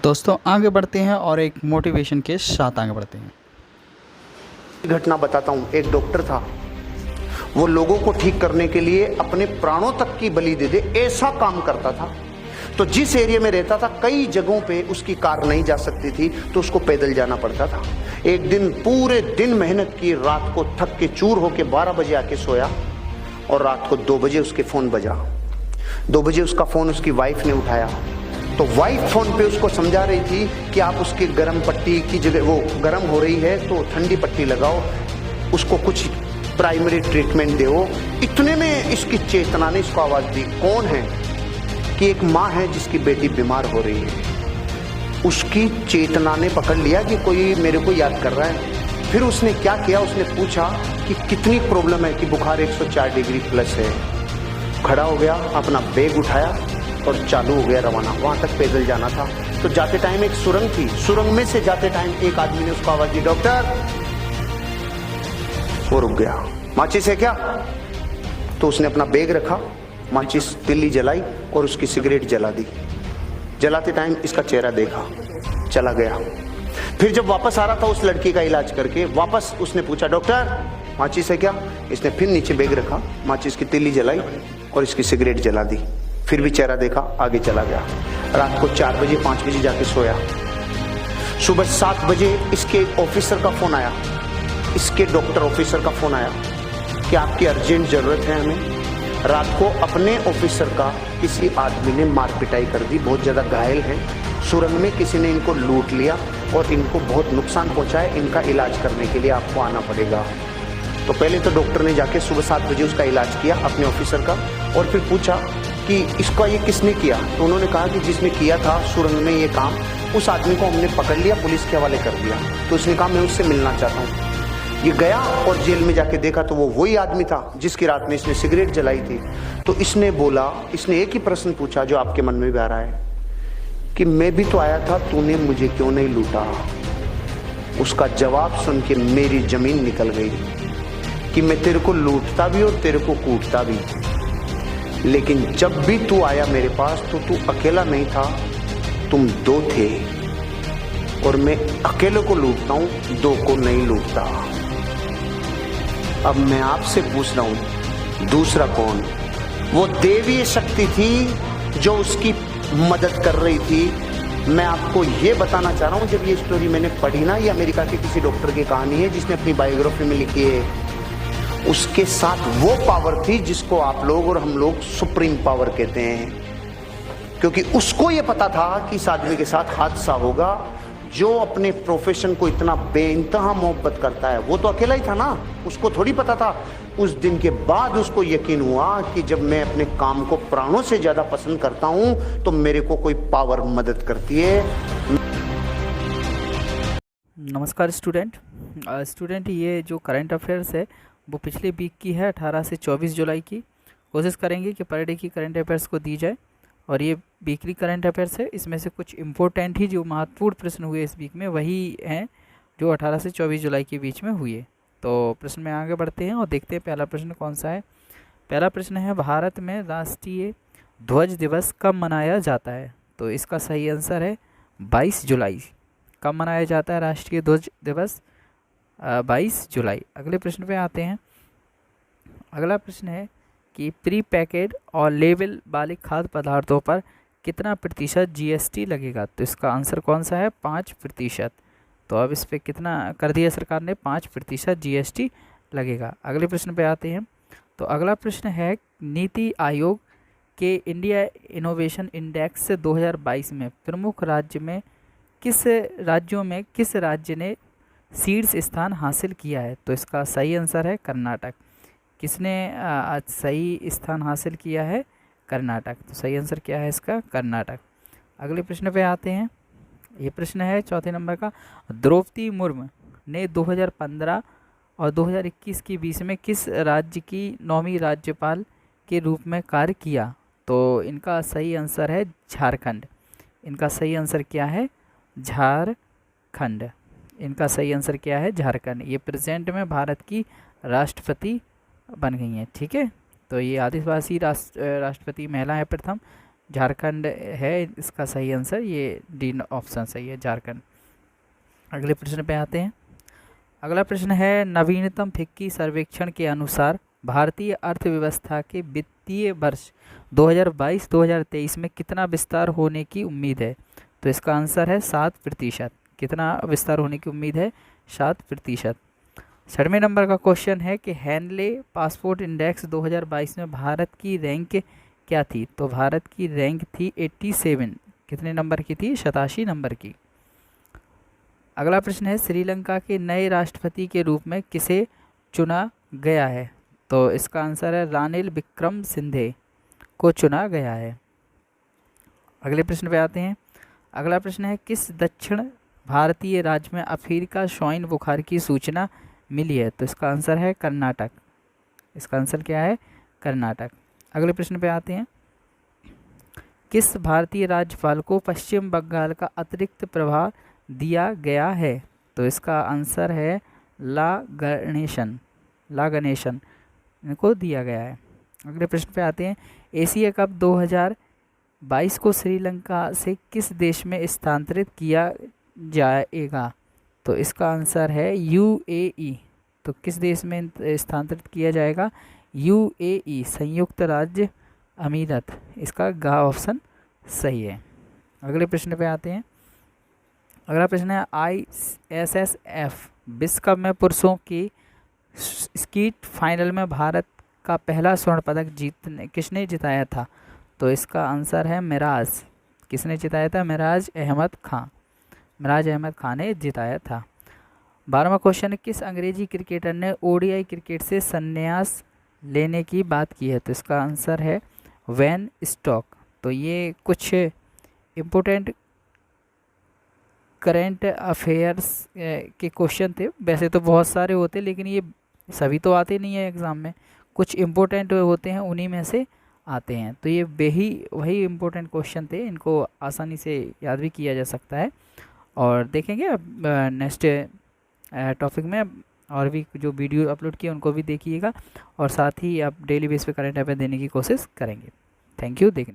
दोस्तों आगे बढ़ते हैं और एक मोटिवेशन के साथ आगे बढ़ते हैं। घटना बताता हूँ। एक डॉक्टर था, वो लोगों को ठीक करने के लिए अपने प्राणों तक की बलि दे दे ऐसा काम करता था। तो जिस एरिया में रहता था कई जगहों पे उसकी कार नहीं जा सकती थी, तो उसको पैदल जाना पड़ता था। एक दिन पूरे दिन मेहनत की, रात को थक के चूर होके 12 बजे आके सोया और रात को 2 बजे उसके फोन बजा। 2 बजे उसका फोन उसकी वाइफ ने उठाया, तो वाइफ फोन पे उसको समझा रही थी कि आप उसकी गर्म पट्टी की जगह, वो गर्म हो रही है तो ठंडी पट्टी लगाओ, उसको कुछ प्राइमरी ट्रीटमेंट दो। इतने में इसकी चेतना ने इसको आवाज दी। कौन है? कि एक माँ है जिसकी बेटी बीमार हो रही है। उसकी चेतना ने पकड़ लिया कि कोई मेरे को याद कर रहा है। फिर उसने क्या किया, उसने पूछा कि कितनी प्रॉब्लम है, कि बुखार 104 डिग्री प्लस है। खड़ा हो गया, अपना बैग उठाया और चालू हो गया रवाना। वहां तक पैदल जाना था। तो जाते टाइम एक सुरंग थी, सुरंग में से जाते टाइम एक आदमी ने उसको आवाज दी, डॉक्टर। वो रुक गया। माचिस है क्या? तो उसने अपना बैग रखा, माचिस तिल्ली जलाई और उसकी सिगरेट जला दी। जलाते टाइम इसका चेहरा देखा, चला गया। फिर जब वापस आ रहा था उस लड़की का इलाज करके, वापस उसने पूछा, डॉक्टर माचिस है क्या? इसने फिर नीचे बैग रखा, माचिस की तिल्ली जलाई और इसकी सिगरेट जला दी। फिर भी चेहरा देखा, आगे चला गया। रात को 4 बजे 5 बजे जाके सोया। सुबह 7 बजे इसके ऑफिसर का फोन आया, इसके डॉक्टर ऑफिसर का फोन आया कि आपकी अर्जेंट जरूरत है हमें। रात को अपने ऑफिसर का किसी आदमी ने मार पिटाई कर दी, बहुत ज्यादा घायल है। सुरंग में किसी ने इनको लूट लिया और इनको बहुत नुकसान पहुंचा है। इनका इलाज करने के लिए आपको आना पड़ेगा। तो पहले तो डॉक्टर ने जाके सुबह 7 बजे उसका इलाज किया अपने ऑफिसर का, और फिर पूछा कि इसका ये किसने किया। तो उन्होंने कहा कि जिसने किया था सुरंग में ये काम, उस आदमी को हमने पकड़ लिया, पुलिस के हवाले कर दिया। तो उसने कहा मैं उससे मिलना चाहता हूँ। ये गया और जेल में जाके देखा तो वो वही आदमी था जिसकी रात में इसने सिगरेट जलाई थी। तो इसने बोला, इसने एक ही प्रश्न पूछा जो आपके मन में भी आ रहा है, कि मैं भी तो आया था, तूने मुझे क्यों नहीं लूटा? उसका जवाब सुन के मेरी जमीन निकल गई कि मैं तेरे को लूटता भी और तेरे को कूटता भी, लेकिन जब भी तू आया मेरे पास तो तू अकेला नहीं था, तुम 2 थे, और मैं अकेले को लूटता हूं, 2 को नहीं लूटता। अब मैं आपसे पूछ रहा हूं, दूसरा कौन? वो देवीय शक्ति थी जो उसकी मदद कर रही थी। मैं आपको ये बताना चाह रहा हूं, जब ये स्टोरी मैंने पढ़ी ना, ये अमेरिका के किसी डॉक्टर की कहानी है जिसने अपनी बायोग्राफी में लिखी है। उसके साथ वो पावर थी जिसको आप लोग और हम लोग सुप्रीम पावर कहते हैं, क्योंकि उसको ये पता था कि इस आदमी के साथ हादसा होगा। जो अपने प्रोफेशन को इतना बेइंतहा मोहब्बत करता है, वो तो अकेला ही था ना, उसको थोड़ी पता था। उस दिन के बाद उसको यकीन हुआ कि जब मैं अपने काम को प्राणों से ज्यादा पसंद करता हूं तो मेरे को कोई पावर मदद करती है। नमस्कार स्टूडेंट, ये जो करंट अफेयर्स है वो पिछले वीक की है, 18 से 24 जुलाई की। कोशिश करेंगे कि पर डे की करंट अफेयर्स को दी जाए, और ये वीकली करंट अफेयर्स है। इसमें से कुछ इम्पोर्टेंट ही जो महत्वपूर्ण प्रश्न हुए इस वीक में वही हैं जो 18 से 24 जुलाई के बीच में हुए। तो प्रश्न में आगे बढ़ते हैं और देखते हैं पहला प्रश्न कौन सा है। पहला प्रश्न है, भारत में राष्ट्रीय ध्वज दिवस कब मनाया जाता है? तो इसका सही आंसर है 22 जुलाई। कब मनाया जाता है राष्ट्रीय ध्वज दिवस? 22 जुलाई। अगले प्रश्न पे आते हैं। अगला प्रश्न है कि प्री पैकेड और लेबल वाले खाद्य पदार्थों पर कितना प्रतिशत जीएसटी लगेगा? तो इसका आंसर कौन सा है? 5%। तो अब इस पर कितना कर दिया सरकार ने? 5% जीएसटी लगेगा। अगले प्रश्न पे आते हैं। तो अगला प्रश्न है, नीति आयोग के इंडिया इनोवेशन इंडेक्स 2022 में प्रमुख राज्यों में किस राज्य ने शीर्ष स्थान हासिल किया है? तो इसका सही आंसर है कर्नाटक। किसने सही स्थान हासिल किया है? कर्नाटक। तो सही आंसर क्या है इसका? कर्नाटक। अगले प्रश्न पे आते हैं। ये प्रश्न है चौथे नंबर का, द्रौपदी मुर्मू ने 2015 और 2021 के बीच में किस राज्य की 9वीं राज्यपाल के रूप में कार्य किया? तो इनका सही आंसर है झारखंड। इनका सही आंसर क्या है? झारखंड। इनका सही आंसर क्या है? झारखंड। ये प्रेजेंट में भारत की राष्ट्रपति बन गई हैं। ठीक है, तो ये आदिवासी राष्ट्रपति महिला है प्रथम झारखंड है इसका सही आंसर, ये डी ऑप्शन सही है, झारखंड। अगले प्रश्न पे आते हैं। अगला प्रश्न है, नवीनतम फिक्की सर्वेक्षण के अनुसार भारतीय अर्थव्यवस्था के वित्तीय वर्ष 2022-2023 में कितना विस्तार होने की उम्मीद है? तो इसका आंसर है 7%। कितना विस्तार होने की उम्मीद है? 7%। 6वें नंबर का क्वेश्चन है कि हैनले पासपोर्ट इंडेक्स 2022 में भारत की रैंक क्या थी? तो भारत की रैंक थी 87। कितने नंबर की थी? 87 नंबर की। अगला प्रश्न है, श्रीलंका के नए राष्ट्रपति के रूप में किसे चुना गया है? तो इसका आंसर है रानिल विक्रमसिंघे को चुना गया है। अगले प्रश्न पे आते हैं। अगला प्रश्न है, किस दक्षिण भारतीय राज्य में अफ्रीका स्वाइन बुखार की सूचना मिली है? तो इसका आंसर है कर्नाटक। इसका आंसर क्या है? कर्नाटक। अगले प्रश्न पे आते हैं। किस भारतीय राज्यपाल को पश्चिम बंगाल का अतिरिक्त प्रभार दिया गया है? तो इसका आंसर है ला गणेशन इनको दिया गया है। अगले प्रश्न पे आते हैं। एशिया कप 2022 को श्रीलंका से किस देश में स्थानांतरित किया जाएगा? तो इसका आंसर है UAE। तो किस देश में स्थानांतरित किया जाएगा? UAE, संयुक्त राज्य अमीरात। इसका ग ऑप्शन सही है। अगले प्रश्न पे आते हैं। अगला प्रश्न है, ISSF विश्व कप में पुरुषों की स्कीट फाइनल में भारत का पहला स्वर्ण पदक किसने जिताया था? तो इसका आंसर है मिराज। किसने जिताया था? मिराज अहमद खान ने जिताया था। 12वां क्वेश्चन है, किस अंग्रेजी क्रिकेटर ने ODI क्रिकेट से संन्यास लेने की बात की है? तो इसका आंसर है वेन स्टॉक। तो ये कुछ इम्पोर्टेंट करेंट अफेयर्स के क्वेश्चन थे। वैसे तो बहुत सारे होते, लेकिन ये सभी तो आते नहीं है एग्ज़ाम में, कुछ इम्पोर्टेंट होते हैं, उन्हीं में से आते हैं। तो ये वही इम्पोर्टेंट क्वेश्चन थे, इनको आसानी से याद भी किया जा सकता है। और देखेंगे अब नेक्स्ट टॉपिक में और भी जो वीडियो अपलोड किए उनको भी देखिएगा, और साथ ही आप डेली बेस पे करंट अफेयर देने की कोशिश करेंगे। Thank you. देखने